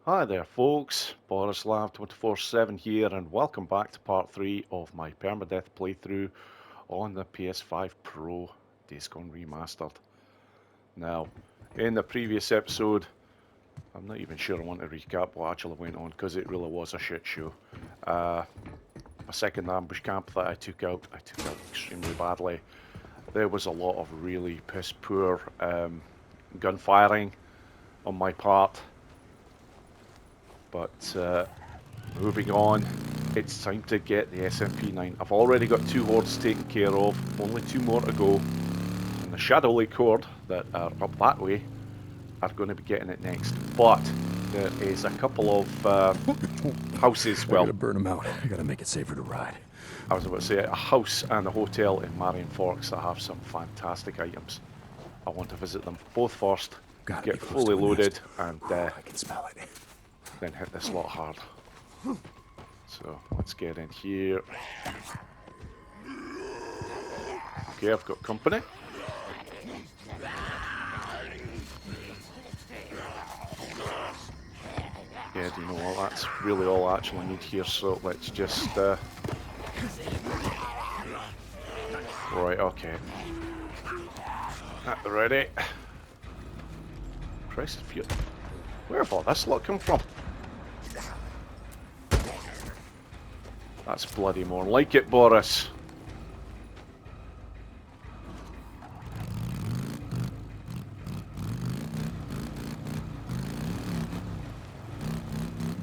Hi there folks, Borislav 24/7 here and welcome back to part 3 of my Permadeath playthrough on the PS5 Pro Days Gone Remastered. Now, in the previous episode, I'm not even sure I want to recap what actually went on because it really was a shit show. My second ambush camp that I took out extremely badly. There was a lot of really piss poor gunfiring on my part. But moving on, it's time to get the SMP9. I've already got 2 hordes taken care of, only 2 more to go. And the Shadow Lake horde that are up that way are going to be getting it next. But there is a couple of houses, well... I gotta burn them out. I gotta make it safer to ride. I was about to say, a house and a hotel in Marion Forks that have some fantastic items. I want to visit them both first, get fully loaded, and I can smell it. Then hit this lot hard. So let's get in here. Okay, I've got company. Yeah, do you know what? That's really all I actually need here, so let's just... Right, okay. At the ready. Christ, where have all this lot come from? That's bloody more like it, Boris.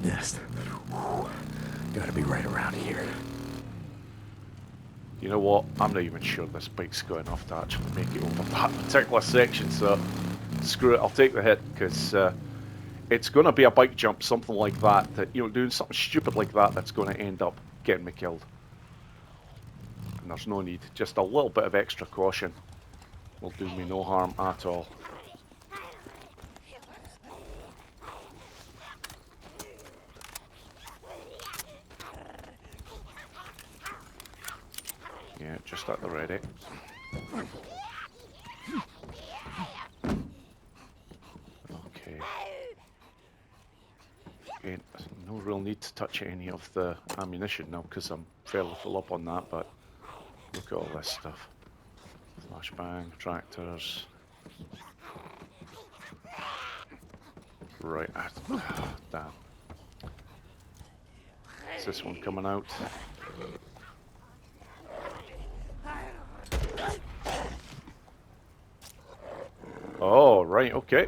Nest. Gotta be right around here. You know what? I'm not even sure this bike's got enough to actually make it over that particular section, so screw it, I'll take the hit, because it's going to be a bike jump, something like that, doing something stupid like that that's going to end up getting me killed. And there's no need, just a little bit of extra caution will do me no harm at all. Yeah, just at the ready. Okay. Okay, no real need to touch any of the ammunition now because I'm fairly full up on that, but look at all this stuff. Flashbang, tractors. Right, damn. Is this one coming out? Oh, right, okay.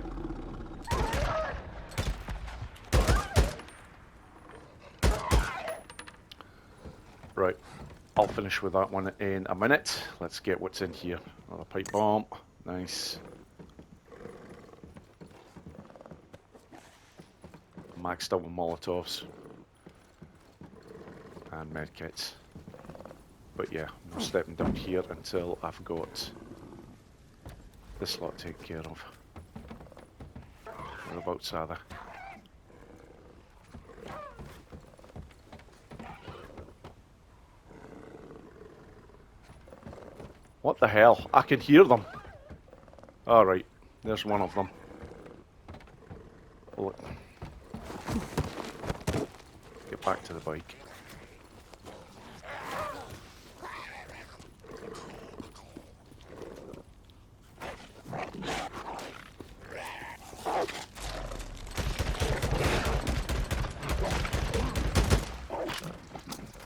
Right, I'll finish with that one in a minute. Let's get what's in here. Another pipe bomb, nice. Maxed out with Molotovs. And medkits. But yeah, I'm not stepping down here until I've got this lot taken care of. Whereabouts are they? What the hell? I can hear them. Alright, there's one of them. Oh, get back to the bike.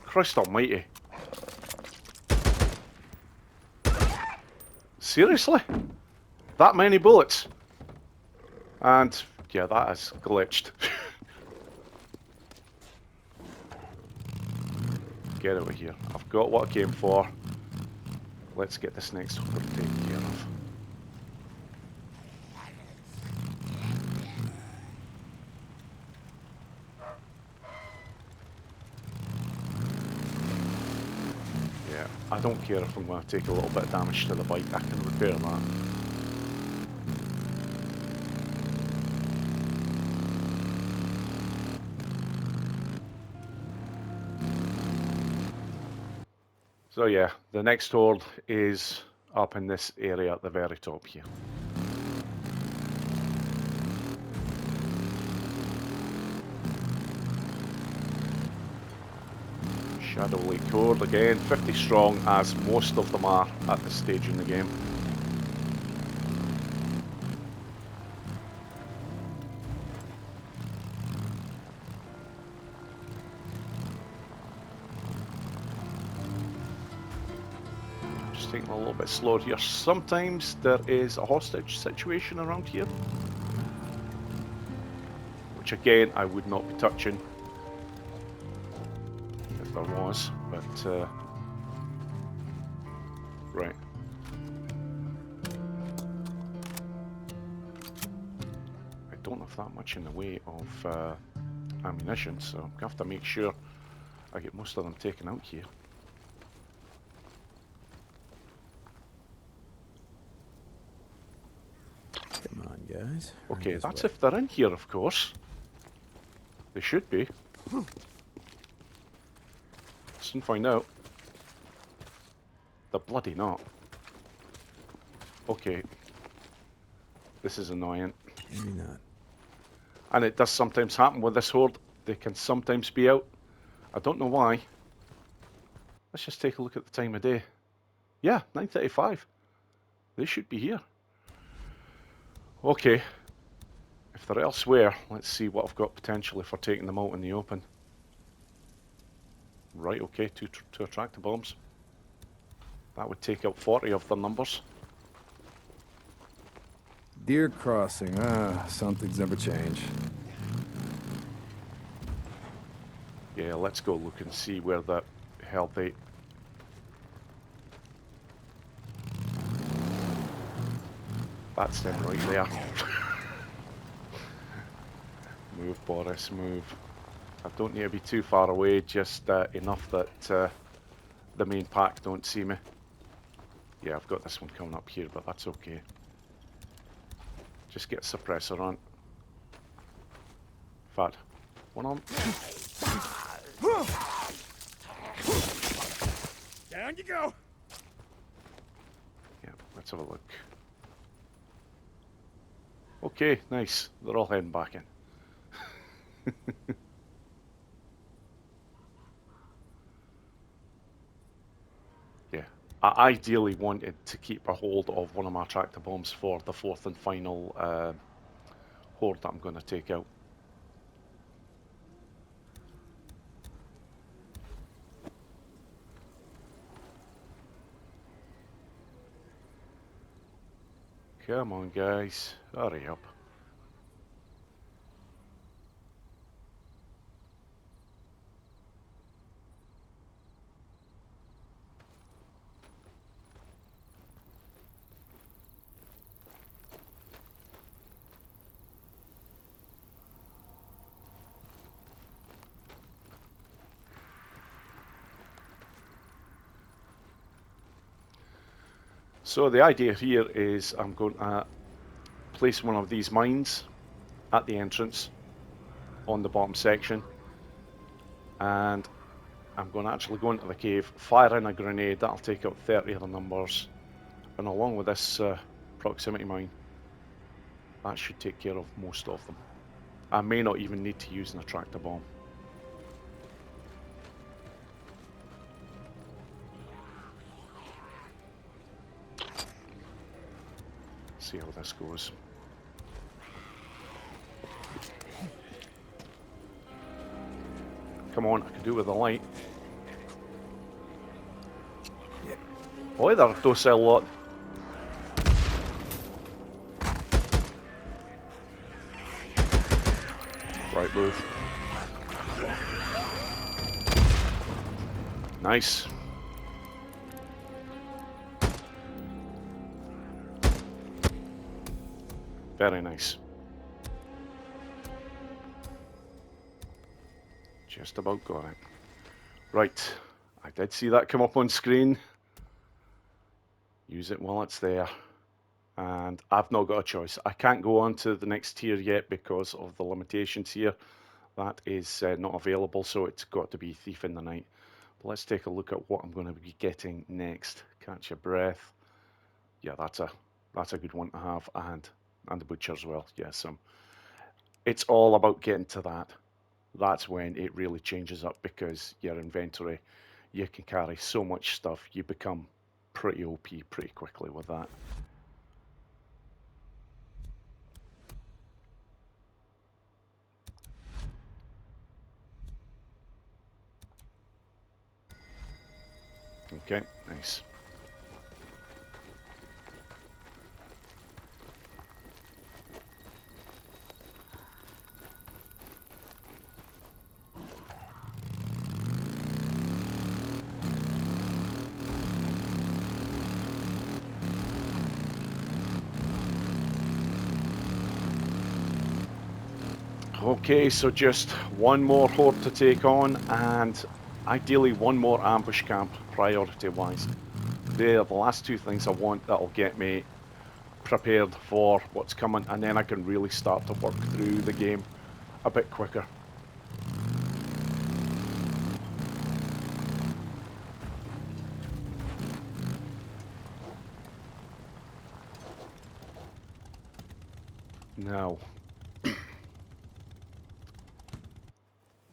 Christ almighty. Seriously? That many bullets? And yeah, that is glitched. Get out of here. I've got what I came for. Let's get this next one taken care of. Yeah, I don't care if I'm going to take a little bit of damage to the bike, I can repair that. So yeah, the next horde is up in this area at the very top here. Shadow Lake Horde again, 50 strong, as most of them are at this stage in the game. Just taking a little bit slower here. Sometimes there is a hostage situation around here, which again I would not be touching if there was, but right. I don't have that much in the way of ammunition, so I'm going to have to make sure I get most of them taken out here. Come on, guys. Okay, that's if they're in here, of course. They should be. Soon find out. They're bloody not. Okay. This is annoying. Maybe not. And it does sometimes happen with this horde. They can sometimes be out. I don't know why. Let's just take a look at the time of day. Yeah, 9:35. They should be here. Okay. If they're elsewhere, let's see what I've got potentially for taking them out in the open. Right, okay, two attractor bombs. That would take out 40 of their numbers. Deer crossing. Something's never changed. Yeah, let's go look and see where that hell they... That's them right there. Move, Boris, move. I don't need to be too far away, just enough that the main pack don't see me. Yeah, I've got this one coming up here, but that's okay. Just get a suppressor on. Fad. One on. Down you go. Yeah, let's have a look. Okay, nice. They're all heading back in. Yeah, I ideally wanted to keep a hold of one of my tractor bombs for the fourth and final horde that I'm going to take out. Come on, guys, hurry up. So the idea here is I'm going to place one of these mines at the entrance on the bottom section, and I'm going to actually go into the cave, fire in a grenade, that'll take out 30 of the numbers, and along with this proximity mine, that should take care of most of them. I may not even need to use an attractor bomb. See how this goes. Come on, I can do with the light. Boy, they're a docile lot. Right move. Nice. Very nice. Just about got it. Right, I did see that come up on screen. Use it while it's there. And I've not got a choice. I can't go on to the next tier yet because of the limitations here. That is not available, so it's got to be Thief in the Night. But let's take a look at what I'm going to be getting next. Catch your breath. Yeah, that's a good one to have, and the Butcher as well. Yes, it's all about getting to that. that's when it really changes up, because your inventory, you can carry so much stuff, you become pretty OP pretty quickly with that. Okay, nice. Okay, so just one more horde to take on, and ideally one more ambush camp, priority-wise. They're the last two things I want that'll get me prepared for what's coming, and then I can really start to work through the game a bit quicker. Now,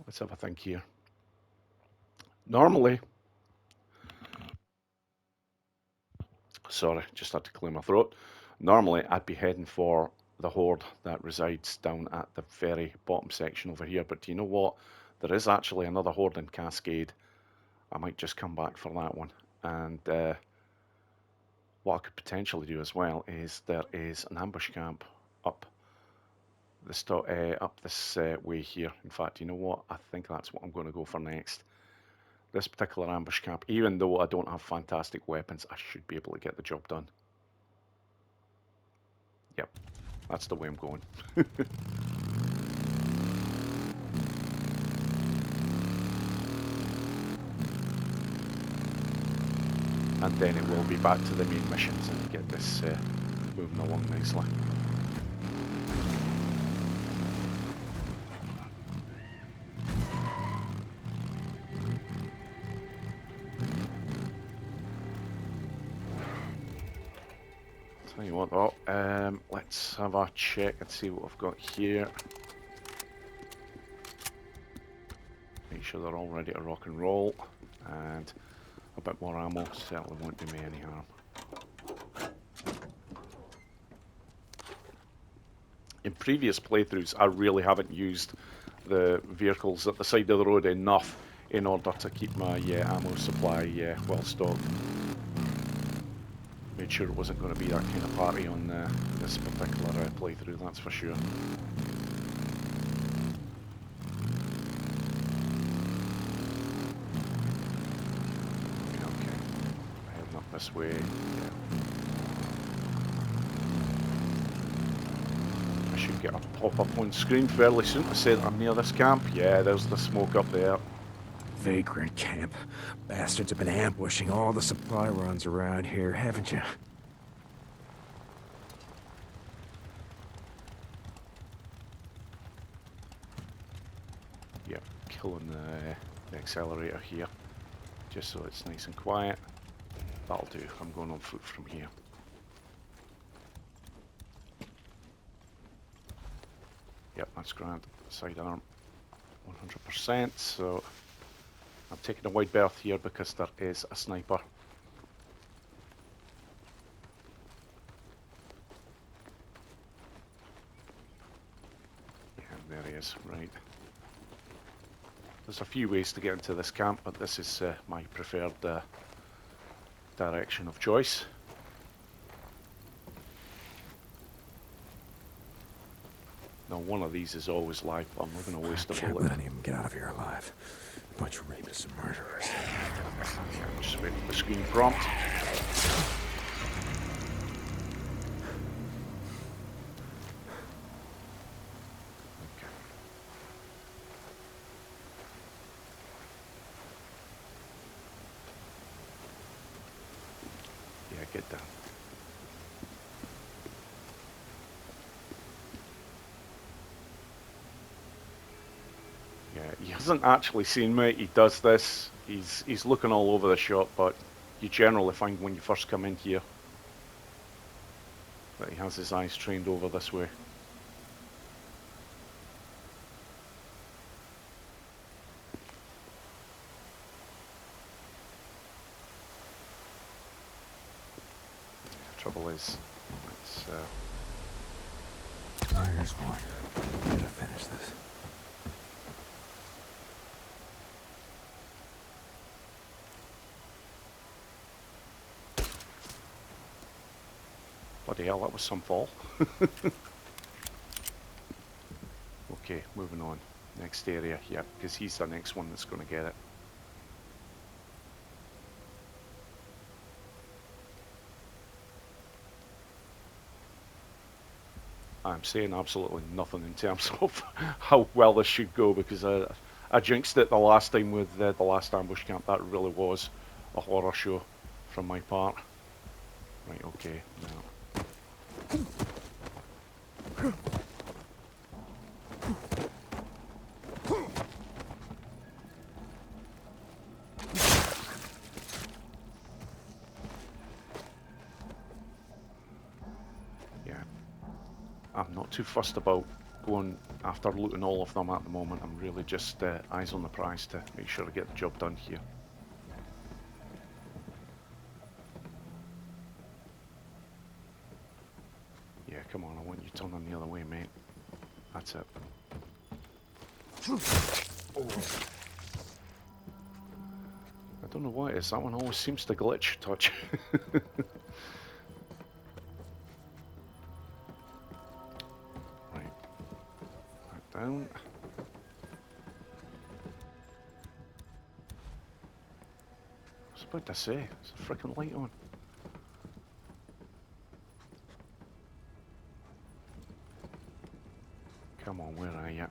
let's have a think here. Normally, sorry, just had to clear my throat. Normally, I'd be heading for the horde that resides down at the very bottom section over here, but do you know what? There is actually another horde in Cascade. I might just come back for that one. And what I could potentially do as well is there is an ambush camp up this way here. In fact, you know what? I think that's what I'm going to go for next. This particular ambush camp, even though I don't have fantastic weapons, I should be able to get the job done. Yep, that's the way I'm going. And then it will be back to the main missions and get this moving along nicely. Tell you what though, let's have a check and see what I've got here. Make sure they're all ready to rock and roll, and a bit more ammo certainly won't do me any harm. In previous playthroughs, I really haven't used the vehicles at the side of the road enough in order to keep my ammo supply well stocked. Made sure it wasn't going to be that kind of party on this particular playthrough, that's for sure. Okay, heading up this way. Yeah. I should get a pop-up on screen fairly soon to say that I'm near this camp. Yeah, there's the smoke up there. Vagrant camp. Bastards have been ambushing all the supply runs around here, haven't you? Yep, killing the accelerator here, just so it's nice and quiet. That'll do. I'm going on foot from here. Yep, that's grand. Sidearm 100%, so I'm taking a wide berth here because there is a sniper. Yeah, there he is, right. There's a few ways to get into this camp, but this is my preferred direction of choice. Now, one of these is always live, but I'm not going to waste a Can't bullet. let any of them get out of here alive. Bunch of rapists and murderers. Yeah, just waiting for the screen prompt. Okay. Yeah, get down. Yeah, he hasn't actually seen me. He does this. He's looking all over the shop, but you generally find when you first come in here that he has his eyes trained over this way. is. Let's, Here's one. Gotta finish this. bloody hell, that was some fall. Okay, moving on. Next area, yeah, because he's the next one that's going to get it. I'm saying absolutely nothing in terms of how well this should go, because I jinxed it the last time with the last ambush camp. That really was a horror show from my part. Right, okay, now. Yeah, I'm not too fussed about going after looting all of them at the moment. I'm really just eyes on the prize to make sure I get the job done here. Yeah, come on, I want you turning the other way, mate. That's it. I don't know why it is, that one always seems to glitch touch. Right, back down. I was about to say, there's a freaking light on. Come on, where are you?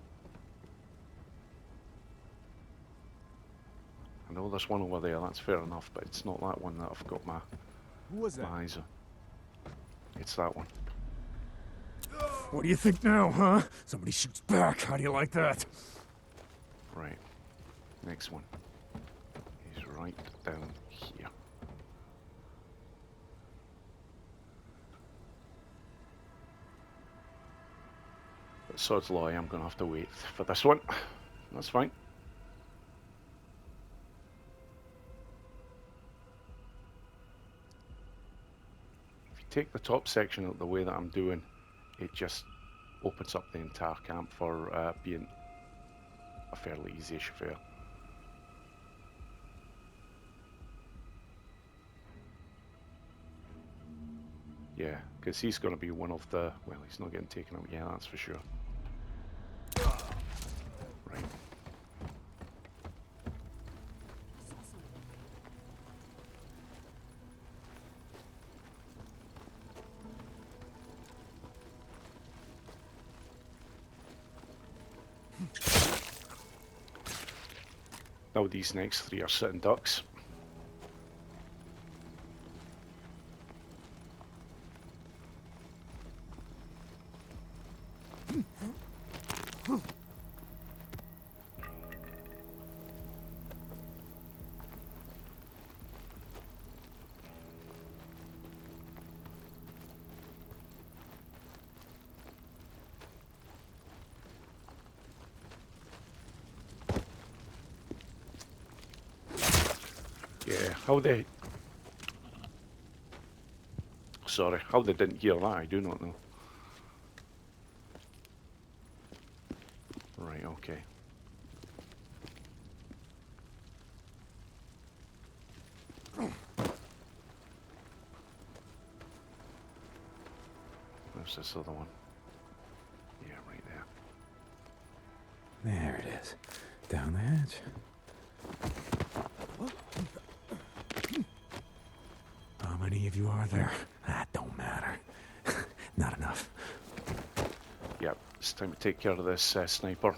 I know there's one over there, that's fair enough, but it's not that one that I've got my eyes on. It's that one. What do you think now, huh? Somebody shoots back. How do you like that? Right. Next one. He's right down here. But sod's law, I'm going to have to wait for this one. That's fine. If you take the top section out the way that I'm doing, it just opens up the entire camp for being a fairly easy-ish affair. Yeah, because he's going to be one of the... Well, he's not getting taken out, yeah, that's for sure. Right. Now these next three are sitting ducks. Yeah, how they... Sorry, how they didn't hear that, I do not know. Right, okay. Where's this other one? Yeah, right there. There it is. Down the hatch. How many of you are there? That don't matter. Not enough. Yeah, it's time to take care of this sniper.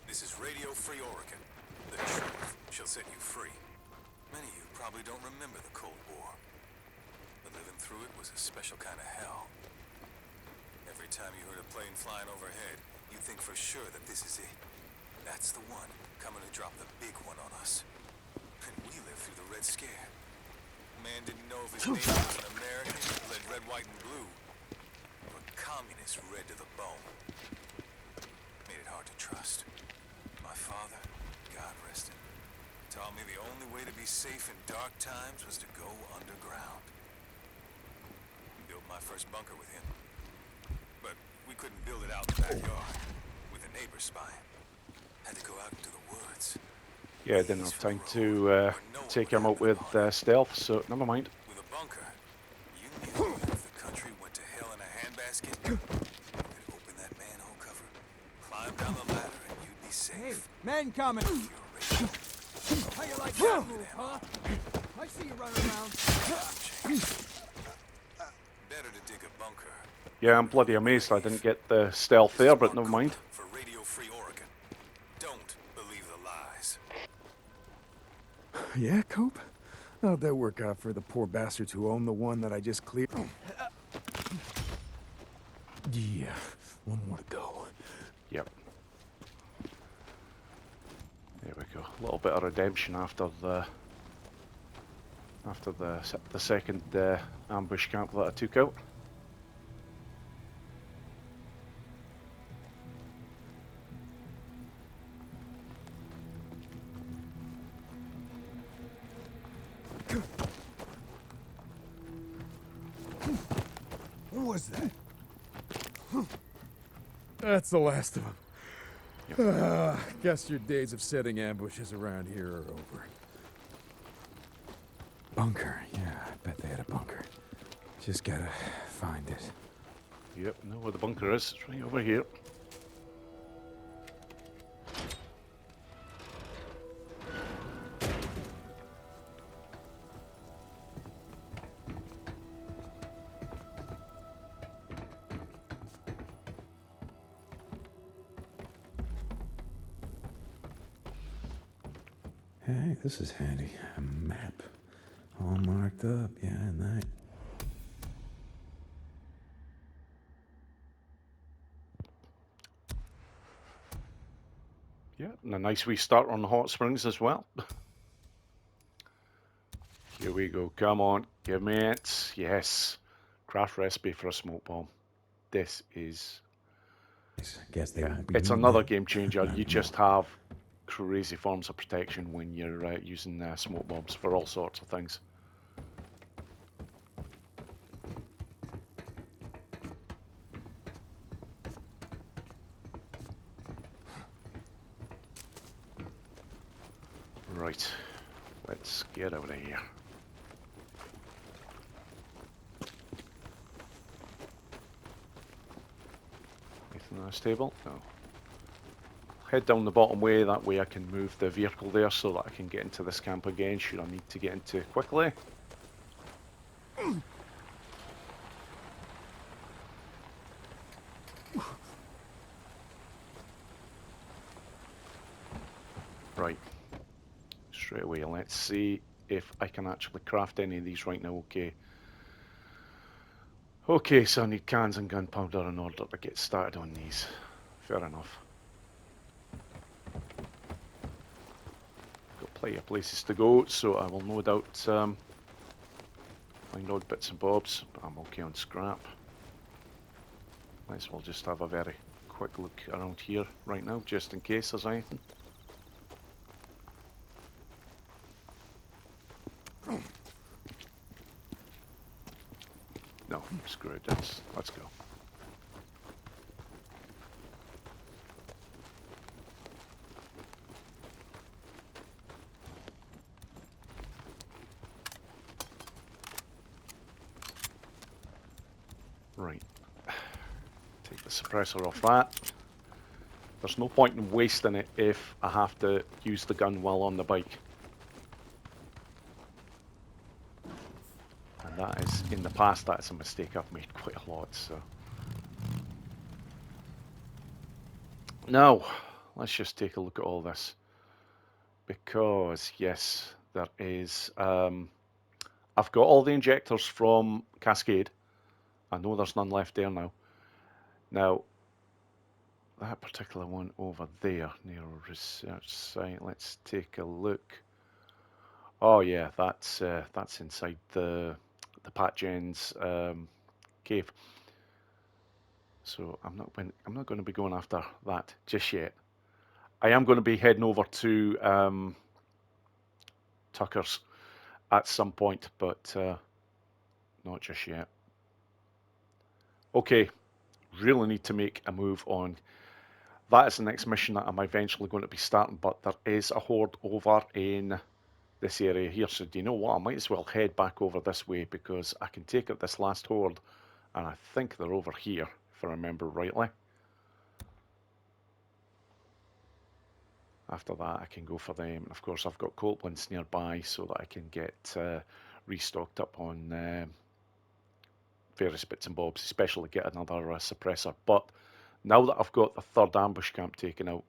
This is Radio Free Oregon. The truth shall set you free. Many of you probably don't remember the Cold War, but living through it was a special kind of hell. Every time you heard a plane flying overhead, you think for sure that this is it. That's the one coming to drop the big one on us. And we lived through the Red Scare. Man didn't know if his name was an American, bled red, white, and blue, or communist red to the bone. Made it hard to trust. My father, God rest him, taught me the only way to be safe in dark times was to go underground. Built my first bunker with him. But we couldn't build it out in the backyard, with a neighbor spying. Had to go out into the woods. Yeah, I didn't have time to take him out with stealth, so never mind. With a bunker, you knew that if the country went to hell in a handbasket, you could open that manhole cover, climb down the ladder, and you'd be safe. Hey, men coming! How you like that move, huh? I see you running around. Better to dig a bunker. Yeah, I'm bloody amazed I didn't get the stealth there, but never mind. For Radio Free Oregon. Don't believe the lies. Yeah, Cope? How'd that work out for the poor bastards who own the one that I just cleared? Yeah, one more to go. Yep. There we go. A little bit of redemption after the second ambush camp that I took out. What was that? That's the last of them. Yep. Guess your days of setting ambushes around here are over. Bunker. Yeah, I bet they had a bunker. Just gotta find it. Yep, know where the bunker is. It's right over here. Hey, this is handy. A map. All marked up. Yeah, and that. Yeah, and a nice wee start on the hot springs as well. Here we go. Come on, give me it. Yes. Craft recipe for a smoke bomb. This is... Guess they won't be It's needing another that. game changer. Not You just anymore. have crazy forms of protection when you're using smoke bombs for all sorts of things. Right, let's get out of here. Anything on this table? No. Head down the bottom way, that way I can move the vehicle there so that I can get into this camp again should I need to get into quickly. Right, straight away, let's see if I can actually craft any of these right now. Okay, so I need cans and gunpowder in order to get started on these. Fair enough. Got plenty of places to go, so I will no doubt find odd bits and bobs, but I'm okay on scrap. Might as well just have a very quick look around here right now, just in case there's anything. No, screw it, let's go. Right, take the suppressor off that. There's no point in wasting it if I have to use the gun while on the bike. And that is, in the past, that's a mistake I've made quite a lot, so. Now, let's just take a look at all this. Because, yes, there is, I've got all the injectors from Cascade. I know there's none left there now. Now, that particular one over there, Nero Research Site, let's take a look. Oh yeah, that's inside the Patgen's cave. So I'm not going to be going after that just yet. I am going to be heading over to Tuckers at some point, but not just yet. Okay, really need to make a move on. That is the next mission that I'm eventually going to be starting, but there is a horde over in this area here, so do you know what? I might as well head back over this way because I can take out this last horde, and I think they're over here, if I remember rightly. After that, I can go for them. And of course, I've got Copelands nearby so that I can get restocked up on various bits and bobs, especially get another suppressor. But now that I've got the third ambush camp taken out,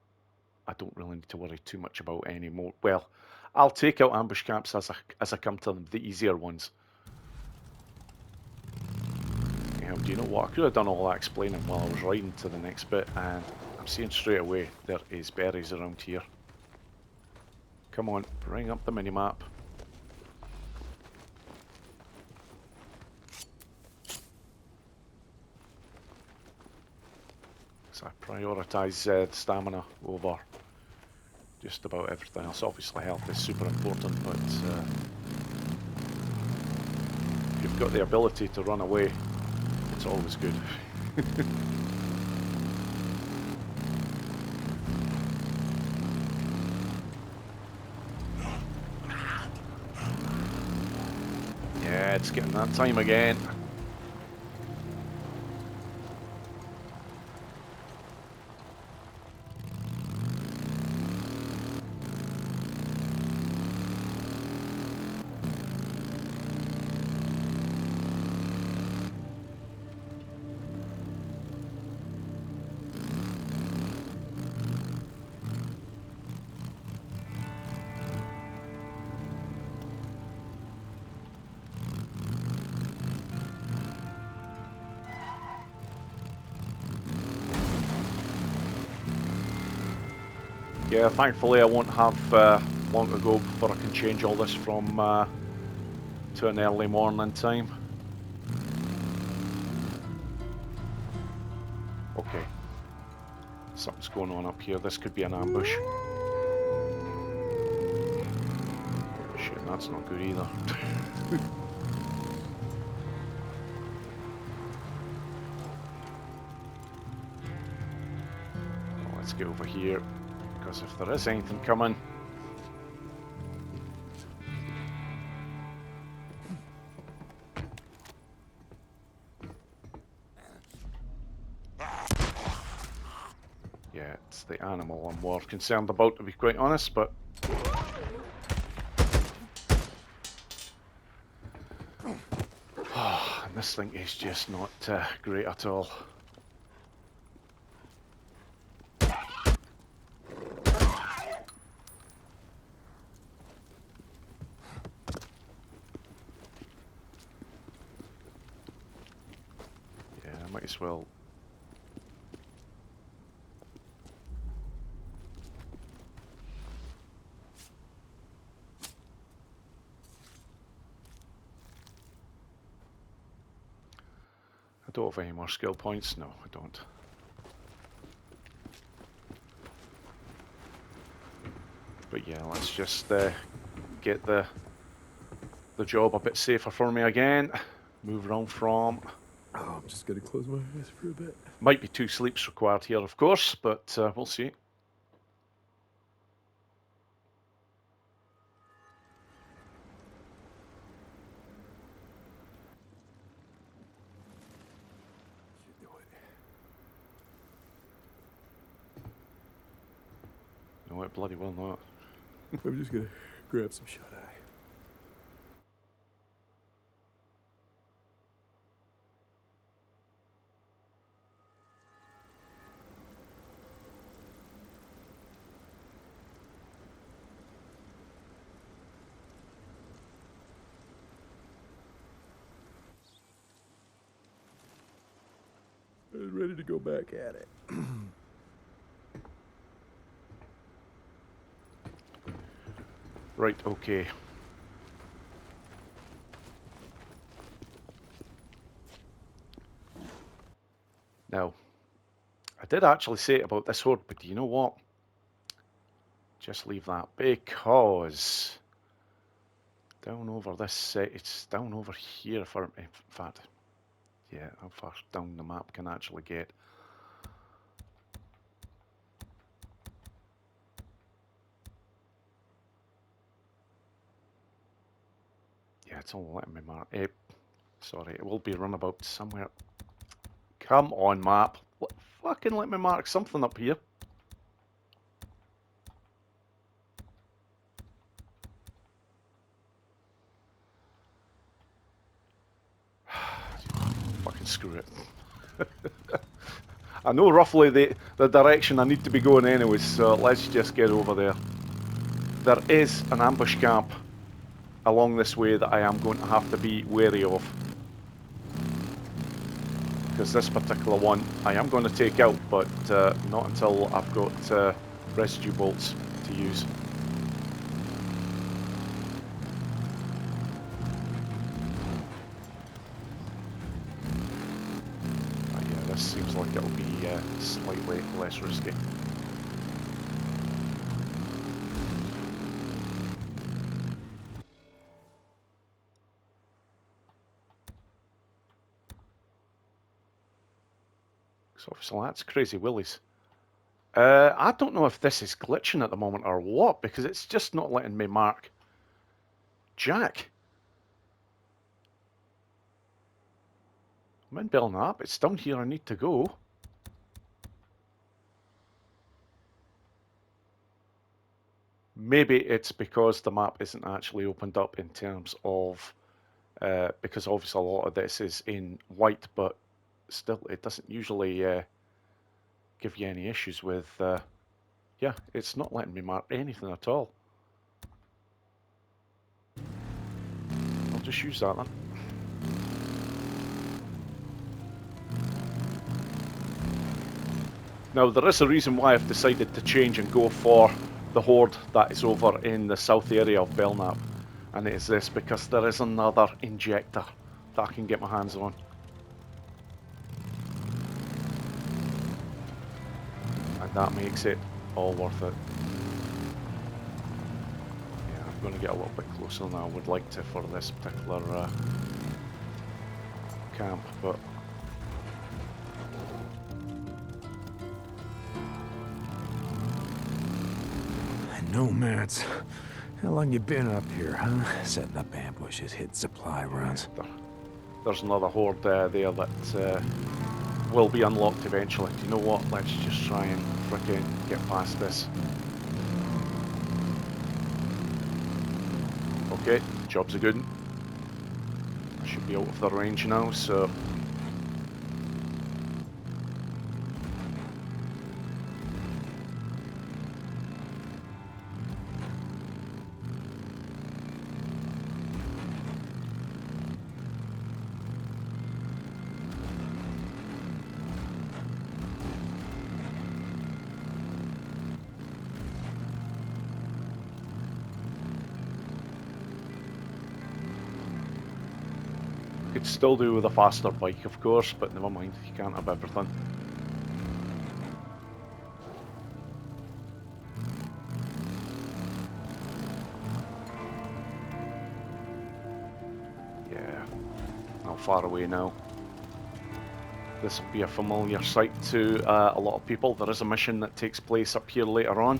I don't really need to worry too much about any more. Well, I'll take out ambush camps as I come to them, the easier ones. Do you know what? I could have done all that explaining while I was riding to the next bit, and I'm seeing straight away there is berries around here. Come on, bring up the minimap. So I prioritise stamina over just about everything else. Obviously health is super important, but if you've got the ability to run away, it's always good. Yeah, it's getting that time again. Yeah, thankfully I won't have long to go before I can change all this from to an early morning time. Okay, something's going on up here. This could be an ambush. Shit, that's not good either. Well, let's get over here, because if there is anything coming... Yeah, it's the animal I'm more concerned about, to be quite honest, but... And this thing is just not great at all. Yeah, I might as well... I don't have any more skill points. No, I don't. But yeah, let's just get the job a bit safer for me again. Move around from... Oh, I'm just gonna close my eyes for a bit. Might be 2 sleeps required here, of course, but we'll see. Should do it. No, it bloody will not. I'm just gonna grab some shut eye. I was ready to go back at it. Right, okay. Now, I did actually say it about this horde, but do you know what? Just leave that, because down over this set. It's down over here. In fact, yeah, how far down the map can I actually get? Yeah, it's all letting me mark. Sorry, it will be runabout somewhere. Come on, map. Fucking let me mark something up here. Fucking screw it. I know roughly the direction I need to be going anyways, so let's just get over there. There is an ambush camp along this way that I am going to have to be wary of. Because this particular one I am going to take out, but not until I've got residue bolts to use. Yeah, this seems like it'll be slightly less risky. So that's Crazy Willies. I don't know if this is glitching at the moment or what, because it's just not letting me mark Jack. I'm in Belknap, it's down here I need to go. Maybe it's because the map isn't actually opened up in terms of, because obviously a lot of this is in white, but still it doesn't usually give you any issues with, yeah, it's not letting me mark anything at all. I'll just use that then. Now there is a reason why I've decided to change and go for the horde that is over in the south area of Belknap, and it is this because there is another injector that I can get my hands on. And that makes it all worth it. Yeah, I'm going to get a little bit closer than I would like to for this particular camp, but Nomads. How long you been up here, huh? Setting up ambushes, hitting supply runs. There's another horde there that will be unlocked eventually. Do you know what? Let's just try and frickin' get past this. Okay, job's a good one. I should be out of the range now, so... Could still do with a faster bike, of course, but never mind, you can't have everything. Yeah, not far away now. This will be a familiar sight to a lot of people. There is a mission that takes place up here later on.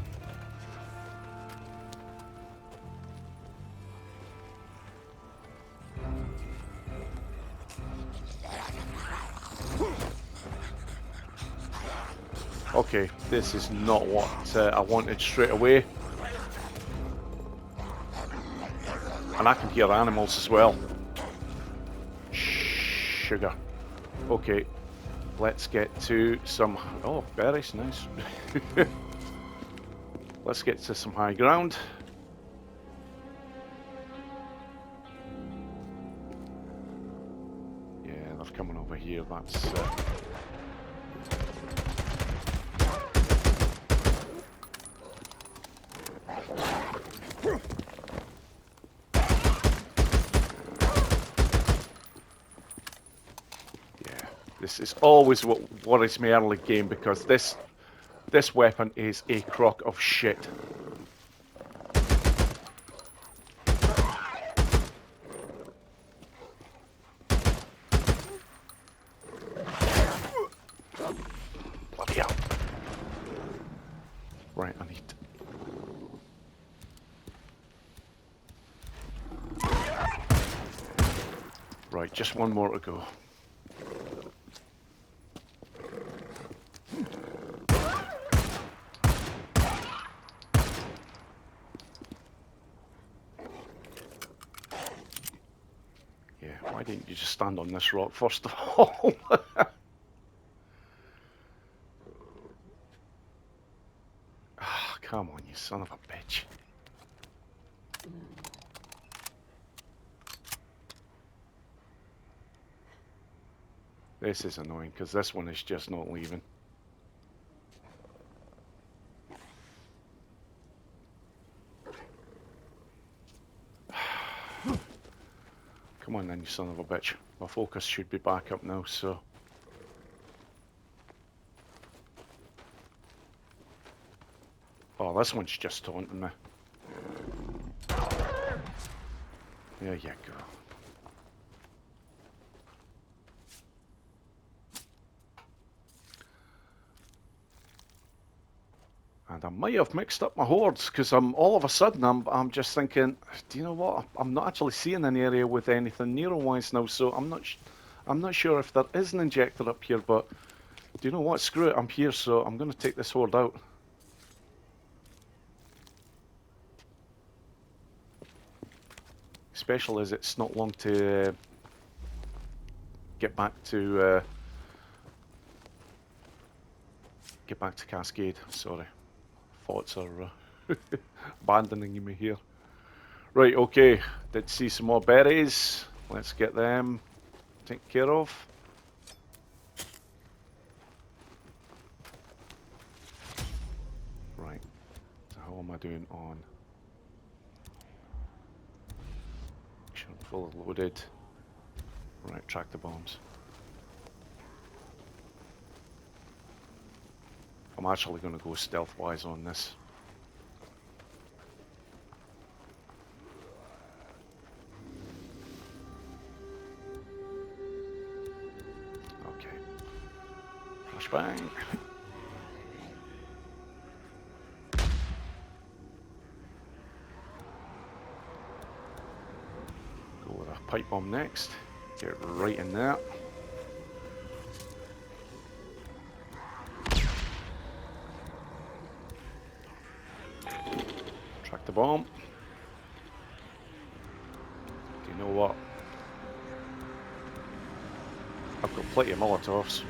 Okay, this is not what I wanted straight away. And I can hear animals as well. Sugar. Okay, let's get to some... Oh, berries, nice. Let's get to some high ground. Yeah, they're coming over here, that's... This is always what worries me early game, because this weapon is a crock of shit. Right, just one more to go. Yeah, why didn't you just stand on this rock first of all? Ah, come on, you son of a bitch. This is annoying, because this one is just not leaving. Come on then, you son of a bitch. My focus should be back up now, so... Oh, this one's just taunting me. There you go. And I might have mixed up my hordes, because all of a sudden I'm just thinking, do you know what? I'm not actually seeing an area with anything Nero-wise now, so I'm not sure if there is an injector up here, but do you know what? Screw it, I'm here, so I'm going to take this horde out. Especially as it's not long to get back to Cascade. Sorry, thoughts are abandoning me here. Right, okay. Did see some more berries. Let's get them taken care of. Right. So how am I doing on? Sure, I'm fully loaded. Right, track the bombs. I'm actually going to go stealth-wise on this. Okay. Flashbang. Go with a pipe bomb next. Get right in there. Track the bomb. Do you know what? I've got plenty of Molotovs.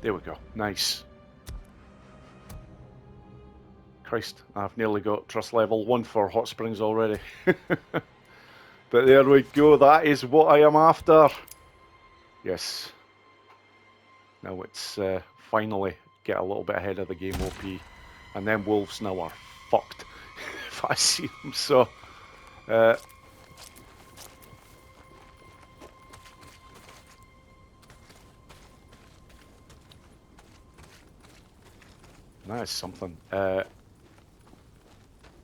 There we go. Nice. Christ, I've nearly got trust level 1 for Hot Springs already. But there we go. That is what I am after. Yes. Now it's finally get a little bit ahead of the game OP. And then wolves now are fucked if I see them. So... that is something.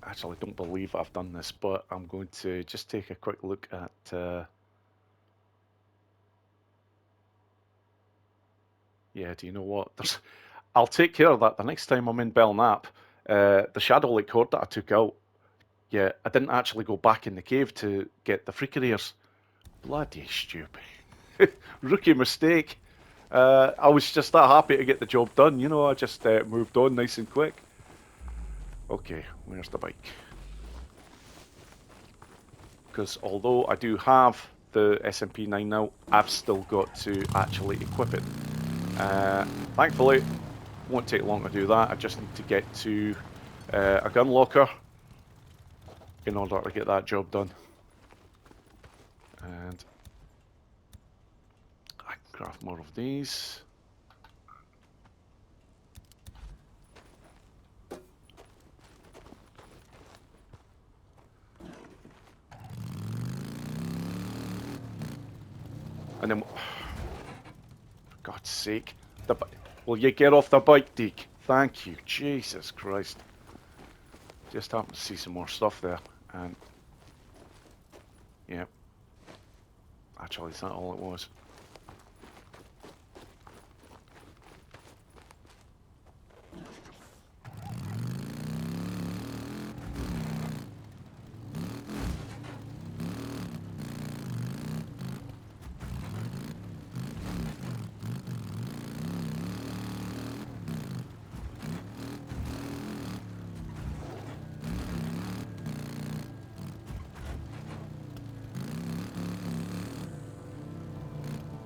Actually, I don't believe I've done this, but I'm going to just take a quick look at... yeah, do you know what? I'll take care of that the next time I'm in Belknap. The Shadow Lake Horde that I took out, yeah, I didn't actually go back in the cave to get the freak ears. Bloody stupid. Rookie mistake. I was just that happy to get the job done, you know, I just moved on nice and quick. Okay, where's the bike? Because although I do have the SMP9 now, I've still got to actually equip it. Thankfully, won't take long to do that. I just need to get to a gun locker in order to get that job done. And I can craft more of these. And then, for God's sake, will you get off the bike, Deke? Thank you, Jesus Christ. Just happened to see some more stuff there, and yeah, actually, is that all it was?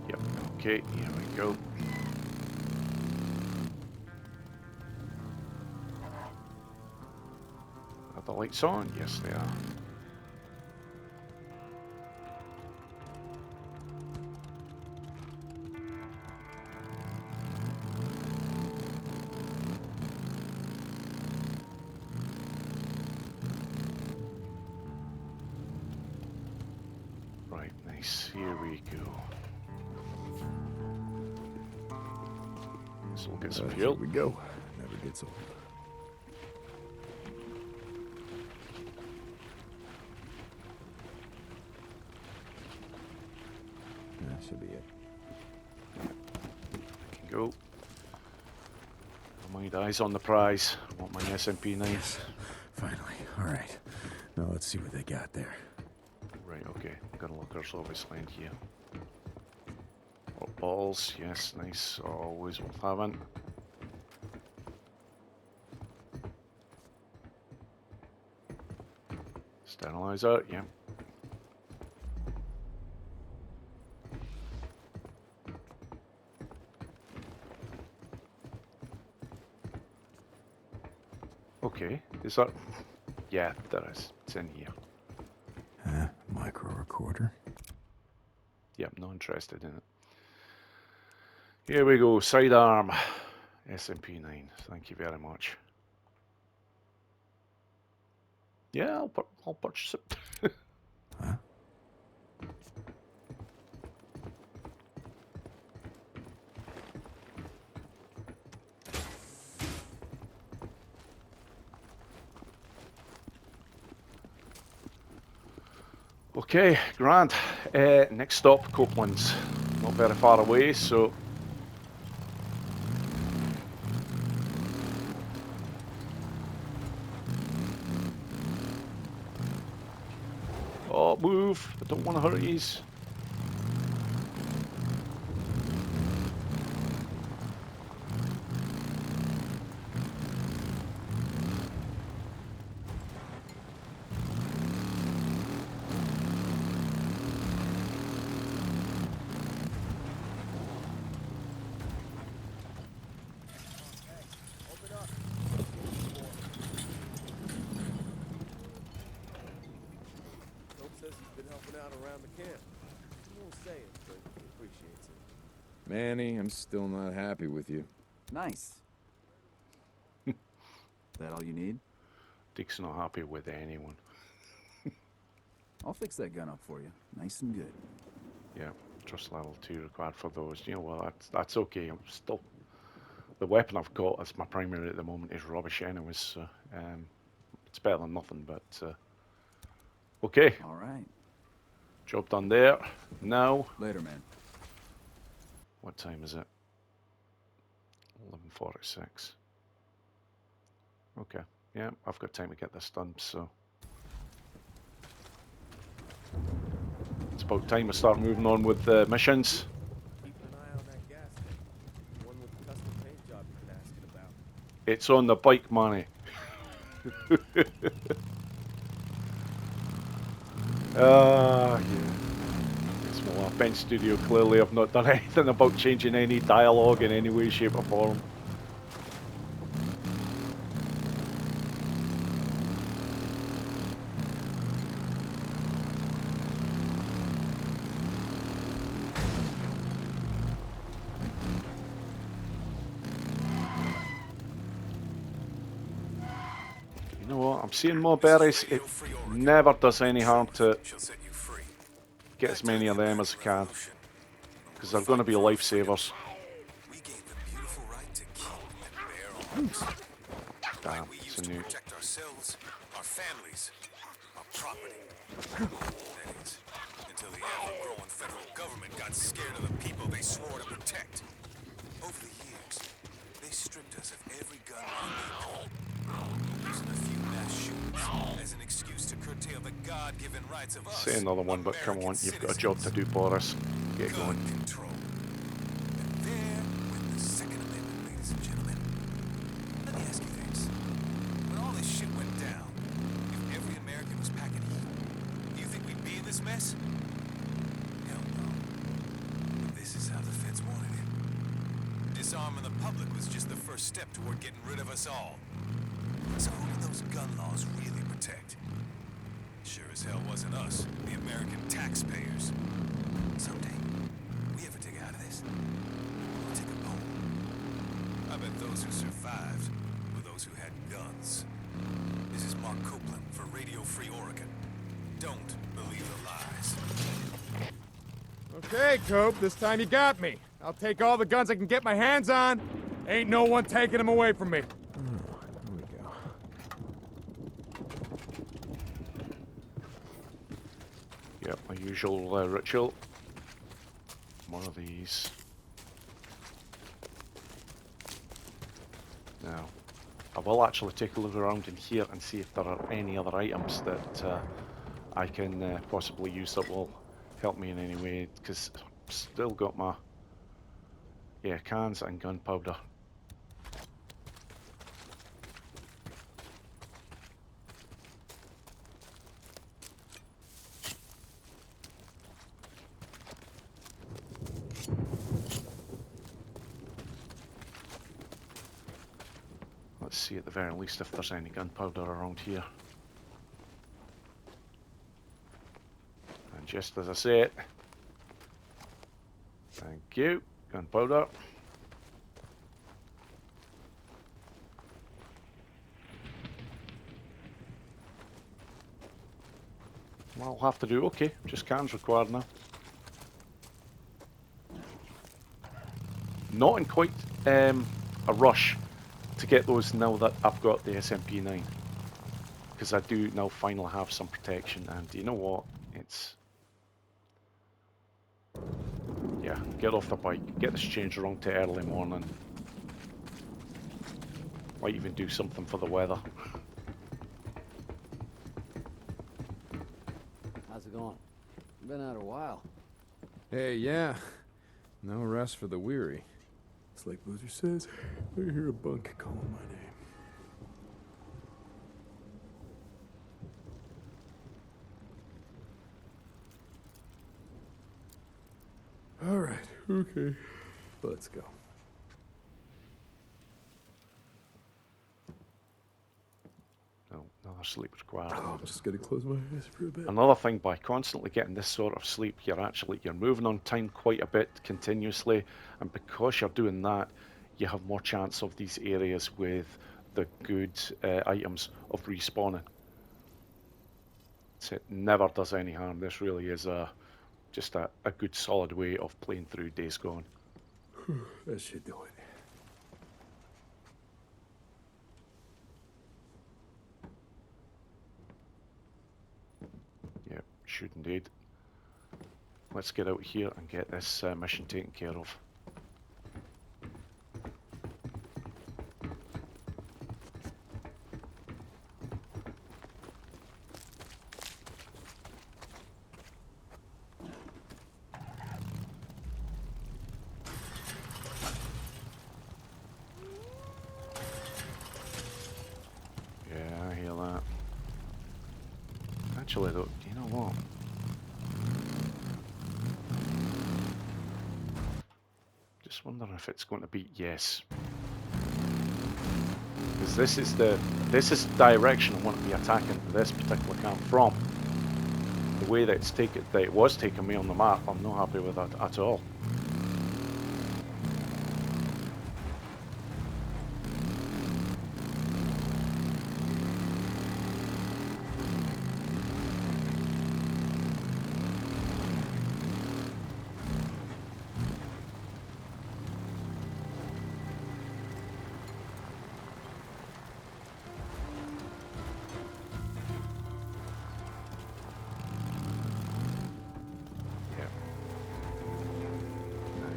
Yep, okay, here we go. Are the lights on? Yes, they are. Right, nice. Here we go. So we'll get some Here fuel. we go. Never gets old. That should be it. I can go. My eyes on the prize. I want my SMP9. Yes. Finally. All right. Now let's see what they got there. Right, okay. Got lockers obviously in here. Oh, balls, yes, nice. Always worth having. Sterilizer, yeah. Okay, is that... Yeah, there is. It's in here. Micro recorder. Yep, not interested in it. Here we go, sidearm. SMP9, thank you very much. Yeah, I'll purchase it. Huh? Okay, grand. Next stop, Copeland's. Not very far away, so... Oh, move! I don't want to hurt yous. Manny, I'm still not happy with you. Nice. That all you need? Dick's not happy with anyone. I'll fix that gun up for you. Nice and good. Yeah, trust level 2 required for those. You know what, that's okay. I'm still... The weapon I've got as my primary at the moment is rubbish anyways, so... it's better than nothing, but... okay. Alright. Job done there. Now... Later, man. What time is it? 11:46. Okay. Yeah, I've got time to get this done, so... It's about time to start moving on with the missions. Keep an eye on that gas tank. The one with the custom paint job you've been asking about. It's on the bike, money. Yeah. Well, Bench Studio clearly have not done anything about changing any dialogue in any way, shape or form. You know what, I'm seeing more berries. It never does any harm to She'll set you free. get as many of them as I can. because they're going to be lifesavers. We gained the beautiful right to keep and bear arms. Damn, We it's used a to new. protect ourselves, our families, our property. That is, until the ever-growing federal government got scared of the people they swore to protect. Over the years, they stripped us of every gun they could, using a few mass shootings as an excuse to curtail the God-given rights of us. Say another one, but come on, American you've got a job to do, Boris. Get gun going. control. And there went the Second Amendment, ladies and gentlemen. Let me ask you this. When all this shit went down, if every American was packing heat, do you think we'd be in this mess? Hell no. But this is how the feds wanted it. Disarming the public was just the first step toward getting rid of us all. So who did those gun laws really protect? Sure as hell wasn't us, the American taxpayers. Someday, we ever dig out of this, we'll take a poll. I bet those who survived were those who had guns. This is Mark Copeland for Radio Free Oregon. Don't believe the lies. Okay, Cope, this time you got me. I'll take all the guns I can get my hands on. Ain't no one taking them away from me. Here we go. Yep, my usual ritual. One of these. Now, I will actually take a look around in here and see if there are any other items that I can possibly use that will help me in any way, because I've still got my cans and gunpowder. Let's see at the very least if there's any gunpowder around here. And just as I say it, thank you, gunpowder. I'll have to do okay, just cans required now. Not in quite a rush to get those now that I've got the SMP9, because I do now finally have some protection, and you know what, it's, yeah, get off the bike, get this changed around to early morning, might even do something for the weather. How's it going? Been out a while. Hey, yeah. No rest for the weary. It's like Boozer says, I hear a bunk calling my name. All right, okay. Let's go. No, another sleep required. Oh, I'm just gonna close my eyes for a bit. Another thing, by constantly getting this sort of sleep, you're moving on time quite a bit continuously, and because you're doing that, you have more chance of these areas with the good items of respawning. So it never does any harm. This really is just a good solid way of playing through Days Gone. That should do it. Yep, should indeed. Let's get out here and get this mission taken care of. Yeah, I hear that. Actually though, you know what? Just wondering if it's going to be yes. Because this is the direction I want to be attacking this particular camp from. The way that it was taking me on the map, I'm not happy with that at all.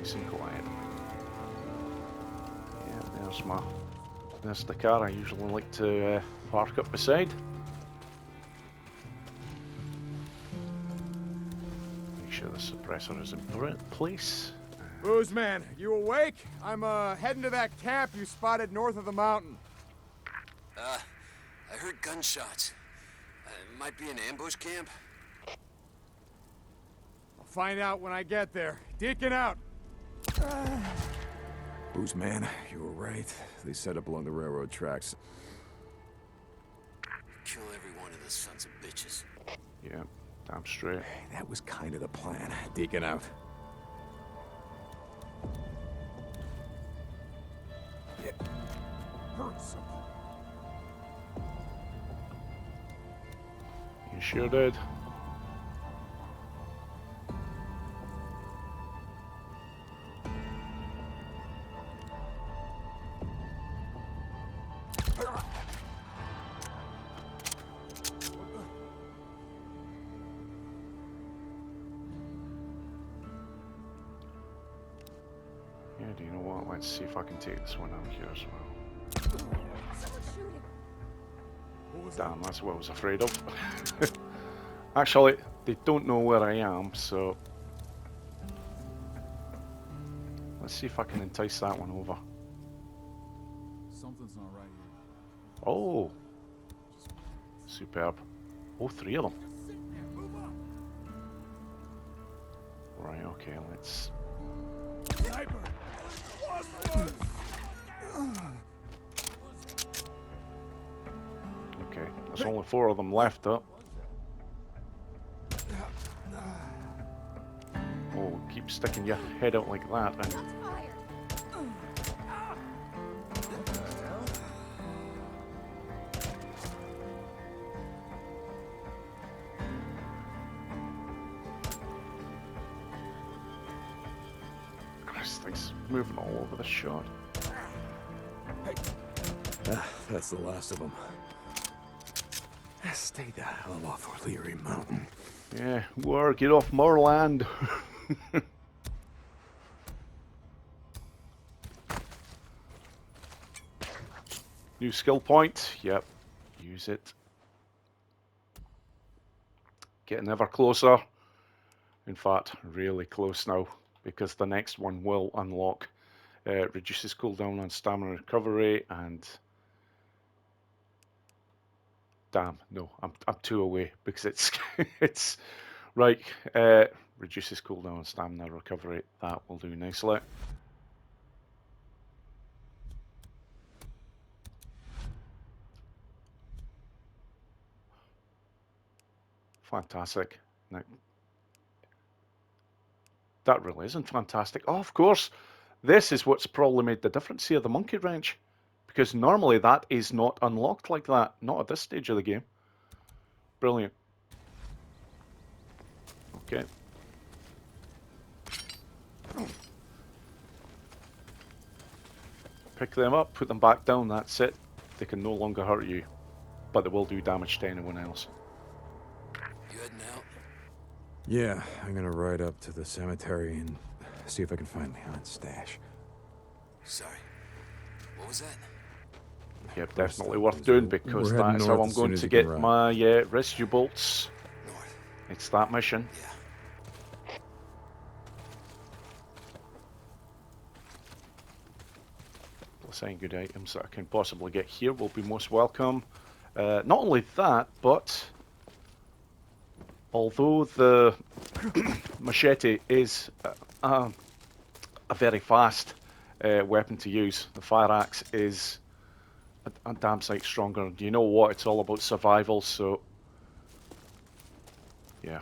Nice and quiet. Yeah, there's the car I usually like to park up beside. Make sure the suppressor is in place. Booze man, you awake? I'm heading to that camp you spotted north of the mountain. I heard gunshots. It might be an ambush camp. I'll find out when I get there. Deacon out. Booze man, you were right. They set up along the railroad tracks. Kill every one of the sons of bitches. Yeah, damn straight. That was kind of the plan. Deacon out. Heard something. You sure did. Yeah, do you know what? Let's see if I can take this one out here as well. Someone's shooting. Damn, that's what I was afraid of. Actually, they don't know where I am, so... Let's see if I can entice that one over. Something's not right here. Oh! Superb. Oh, 3 of them. Right, okay, let's... Okay, there's only 4 of them left up. Oh, keep sticking your head out like that and... Shots fired. This thing's moving all over the shot. That's the last of them. Stay the hell off O'Leary Mountain. Yeah, war, get off Moorland. New skill point. Yep, use it. Getting ever closer. In fact, really close now, because the next one will unlock. Reduces cooldown on stamina recovery and... Damn, no, I'm 2 away because it's it's right. Reduces cooldown and stamina recovery. That will do nicely. Fantastic. Now, that really isn't fantastic. Oh, of course, this is what's probably made the difference here. The monkey wrench. Because normally that is not unlocked like that. Not at this stage of the game. Brilliant. Okay. Pick them up, put them back down, that's it. They can no longer hurt you. But they will do damage to anyone else. You heading out? Yeah, I'm gonna ride up to the cemetery and see if I can find Leon's stash. Sorry. What was that? Yep, definitely worth doing because We're heading that's how north I'm as going soon as to you can get ride. my rescue bolts. North. It's that mission. Yeah. Assign good items that I can possibly get here will be most welcome. Not only that, but although the machete is a very fast weapon to use, the fire axe is a damn sight stronger. You know what? It's all about survival, so yeah.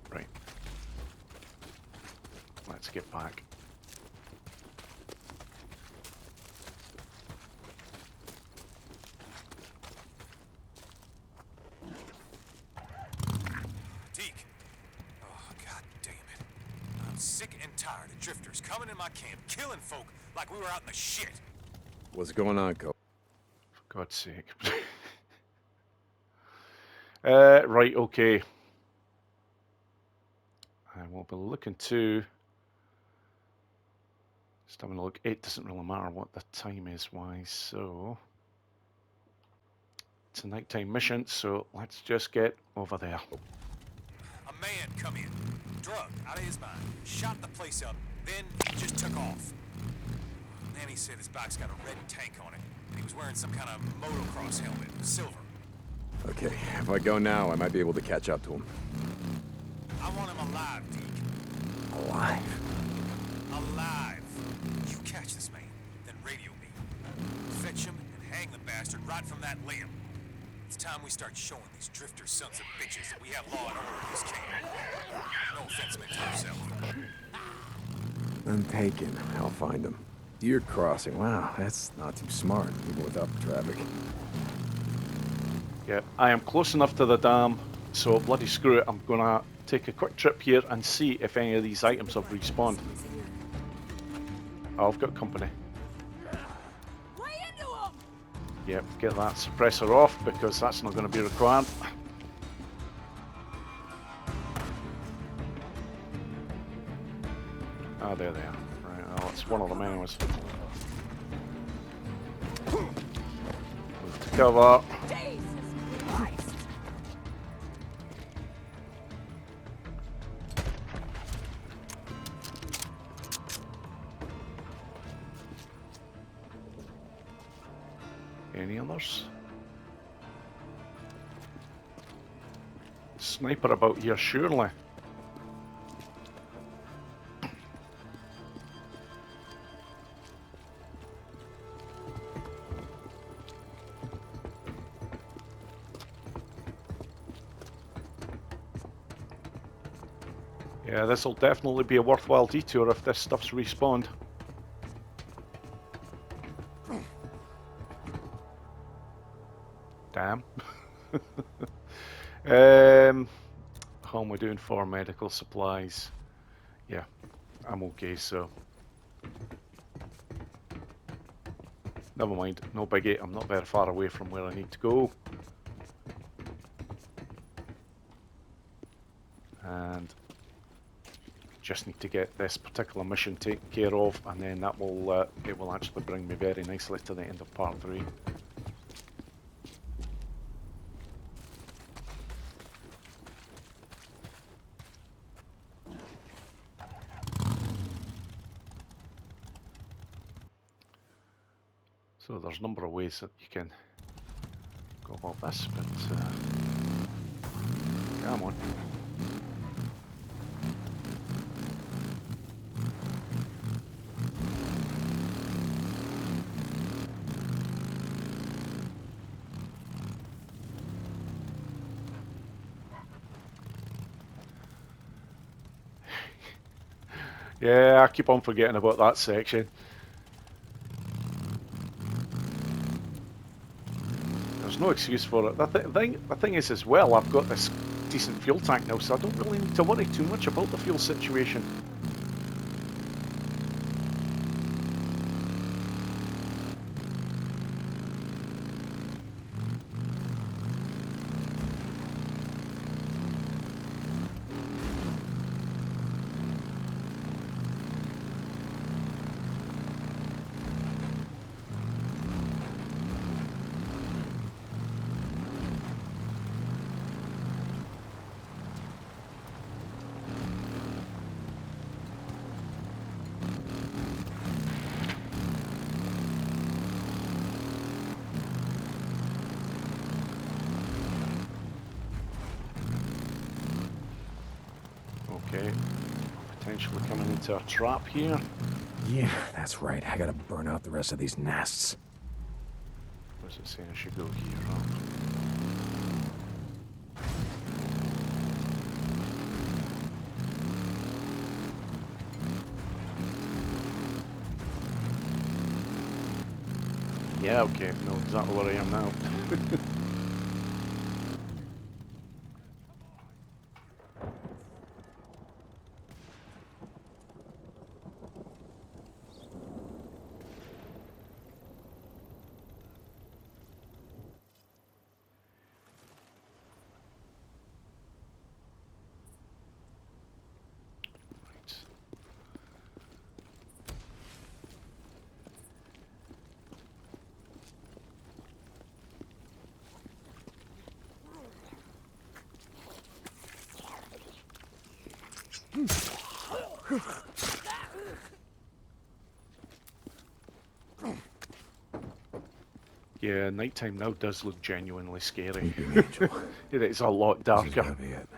Right. Let's get back. Deke. Oh, god damn it. I'm sick and tired of drifters coming in my camp, killing folk like we were out in the shit. What's going on, Cole? For God's sake. Right, okay. And we'll be looking to... Just having a look. It doesn't really matter what the time is wise, so... It's a nighttime mission, so let's just get over there. A man come in, drugged out of his mind, shot the place up, then he just took off. Then he said his bike's got a red tank on it, and he was wearing some kind of motocross helmet, silver. Okay, if I go now, I might be able to catch up to him. I want him alive, Deke. Alive? Alive. You catch this man, then radio me. Fetch him and hang the bastard right from that limb. It's time we start showing these drifter sons of bitches that we have law and order in this camp. No offense meant to yourself. I'm taken. I'll find him. Deer crossing. Wow, that's not too smart, even without the traffic. Yeah, I am close enough to the dam, so bloody screw it. I'm gonna take a quick trip here and see if any of these items have respawned. Oh, I've got company. Way into him! Yep, get that suppressor off because that's not going to be required. Ah, there they are. Right, well, it's one of them anyways. Move to cover. Jesus Christ! Any others? Sniper about here, surely. Yeah, this'll definitely be a worthwhile detour if this stuff's respawned. Damn. How am I doing for medical supplies? Yeah, I'm okay, so... Never mind, no biggie, I'm not very far away from where I need to go. And... just need to get this particular mission taken care of, and then that will, it will actually bring me very nicely to the end of part 3. So there's a number of ways that you can go about this, but come on. Yeah, I keep on forgetting about that section. There's no excuse for it. The thing is as well, I've got this decent fuel tank now, so I don't really need to worry too much about the fuel situation. Okay, potentially coming into a trap here. Yeah, that's right. I gotta burn out the rest of these nests. Where's it saying I should go here? Oh. Yeah, okay, know exactly where I am now. Yeah, nighttime now does look genuinely scary. Weeping Angel. It is a lot This has darker. gotta be it.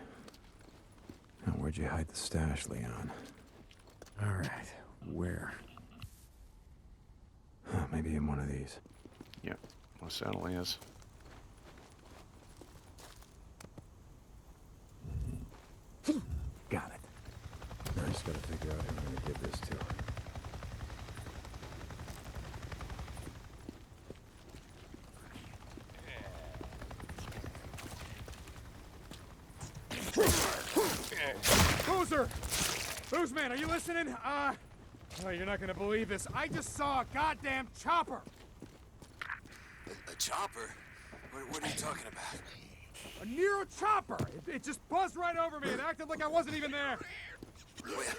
Now, where'd you hide the stash, Leon? Alright, where? Maybe in one of these. Yeah, most certainly is. Got it. Now I just gotta figure out who I'm gonna give this to. Boozer! Boozman, are you listening? Oh, you're not gonna believe this. I just saw a goddamn chopper! A chopper? What are you talking about? A Nero chopper! It just buzzed right over me and acted like I wasn't even there. Wait,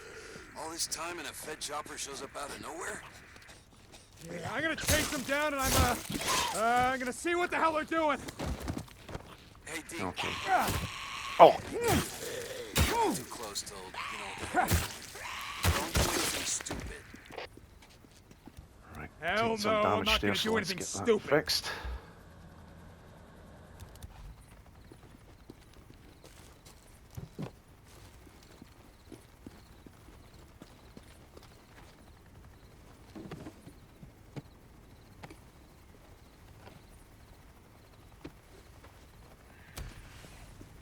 all this time and a Fed chopper shows up out of nowhere? Yeah, I'm gonna chase them down and I'm gonna see what the hell they're doing. Hey, D. Okay. Oh! Too close till, don't do anything stupid. Right. Hell taking some no, I'm damage not there, gonna so do let's anything get that stupid. fixed.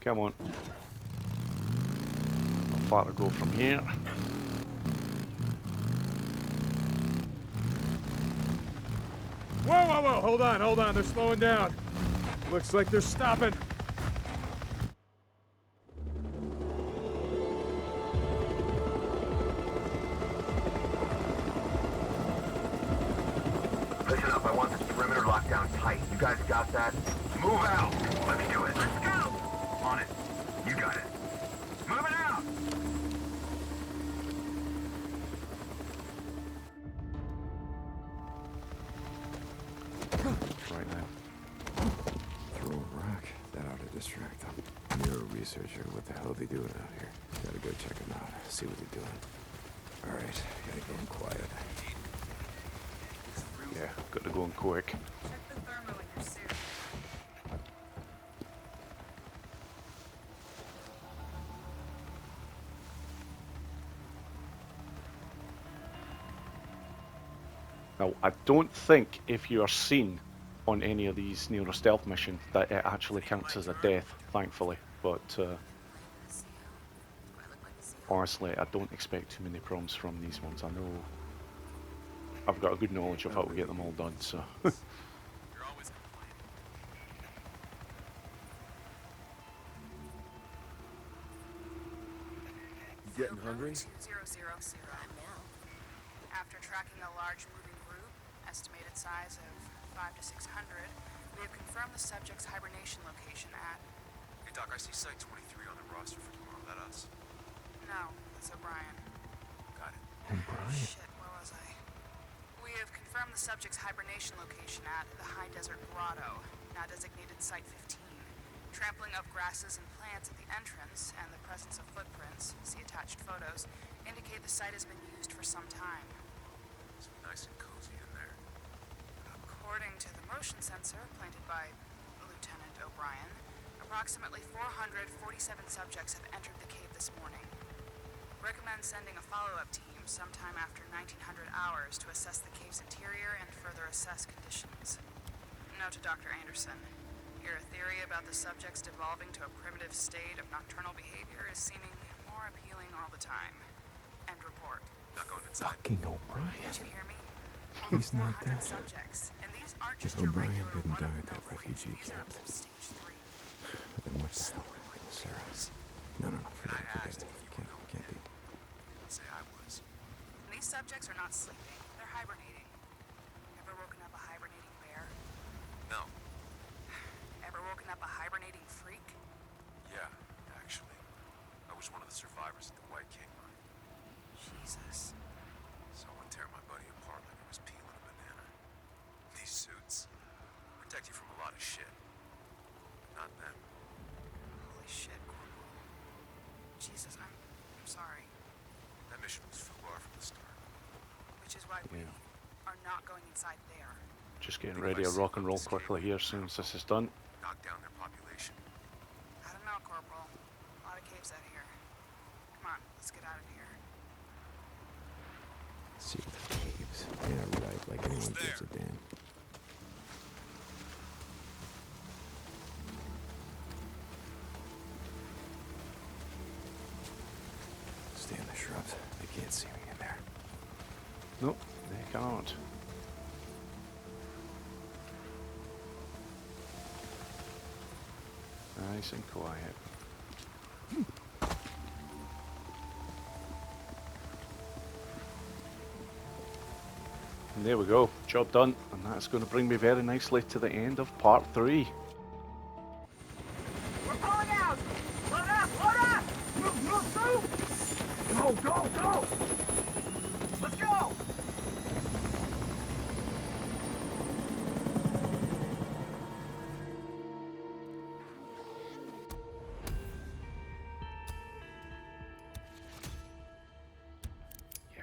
Come on. How far to go from here? Whoa! Hold on. They're slowing down. Looks like they're stopping. Listen up, I want this perimeter locked down tight. You guys got that? Move out! Let me do it. Let's go! On it. You got it. Moving out! Right now. Throw a rock. That ought to distract them. Nero researcher, what the hell are they doing out here? Gotta go check them out. See what they're doing. Alright, gotta go in quiet. Yeah, got to go in quick. Check the thermo in your suit. Now, I don't think if you are seen on any of these Nero stealth missions that it actually counts as a death, thankfully. But honestly, I don't expect too many problems from these ones. I know I've got a good knowledge of how to get them all done, so. You getting hungry? 2000. After tracking a large moving group, estimated size of 500 to 600, we have confirmed the subject's hibernation location at... Hey, Doc, I see Site 23 on the roster for tomorrow. That us? No, that's O'Brien. Got it. Shit, where was I? We have confirmed the subject's hibernation location at the High Desert Grotto, now designated Site 15. Trampling of grasses and plants at the entrance and the presence of footprints, see attached photos, indicate the site has been used for some time. It's nice and cozy in there. According to the motion sensor planted by Lieutenant O'Brien, approximately 447 subjects have entered the cave this morning. Recommend sending a follow-up team sometime after 1900 hours to assess the cave's interior and further assess conditions. Note to Dr. Anderson. Your theory about the subjects devolving to a primitive state of nocturnal behavior is seeming more appealing all the time. End report. Not going inside. Fucking O'Brien. Did you hear me? He's not 400 dead. subjects, and these aren't just If your O'Brien regular didn't die at run-of-the-mill that refugee these are camp. up to stage 3. Then what the hell were we doing, Sarah? No, forget it. Can't be. Say I was. These subjects are not sleeping. They're hibernating. Ever woken up a hibernating bear? No. Ever woken up a hibernating freak? Yeah, actually. I was one of the survivors at the White King mine. Jesus. Someone tear my buddy apart like he was peeling a banana. These suits protect you from a lot of shit. Not them. Holy shit, Corporal. Jesus, I'm sorry. Just getting ready to rock and roll quickly here as soon as this is done. Knock down their population. I don't know, Corporal. A lot of caves out here. Come on, let's get out of here. Secret caves. Yeah, right. Like anyone gives a damn. Stay in the shrubs. They can't see me in there. Nope, they can't. Nice and quiet. And there we go, job done, and that's going to bring me very nicely to the end of part 3. We're pulling out! Load up! Load up! Move! Go! Go! Go! Let's go!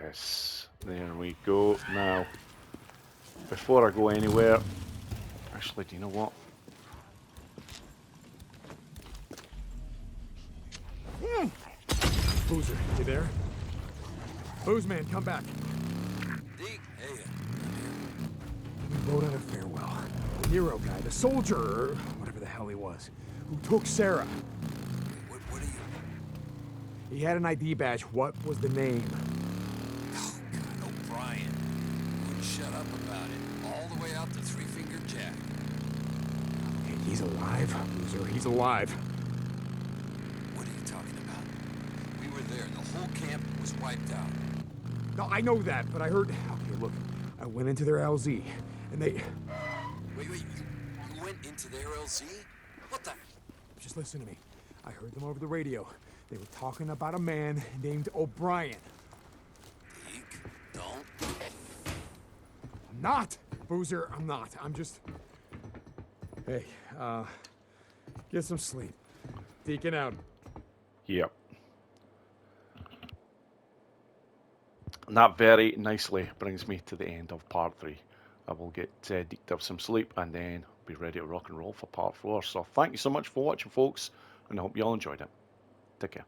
Yes, there we go. Now, before I go anywhere, actually, do you know what? Boozer, you there? Booze man, come back. Deke, hey. We wrote out a farewell. The Nero guy, the soldier, or whatever the hell he was, who took Sarah. What are you... He had an ID badge. What was the name? Oh, God, O'Brien. Wouldn't shut up about it. All the way out to Three Finger Jack. Hey, he's alive, Boozer. He's alive. What are you talking about? We were there. The whole camp was wiped out. No, I know that, but I heard... Okay, look. I went into their LZ, and they... Wait, you went into their LZ? What the... Just listen to me. I heard them over the radio. They were talking about a man named O'Brien. Deke, don't... I'm not, Boozer. I'm not. I'm just... Hey, get some sleep. Deacon out. Yep. And that very nicely brings me to the end of part 3. I will get deeked up some sleep and then be ready to rock and roll for part 4. So thank you so much for watching, folks, and I hope you all enjoyed it. Take care.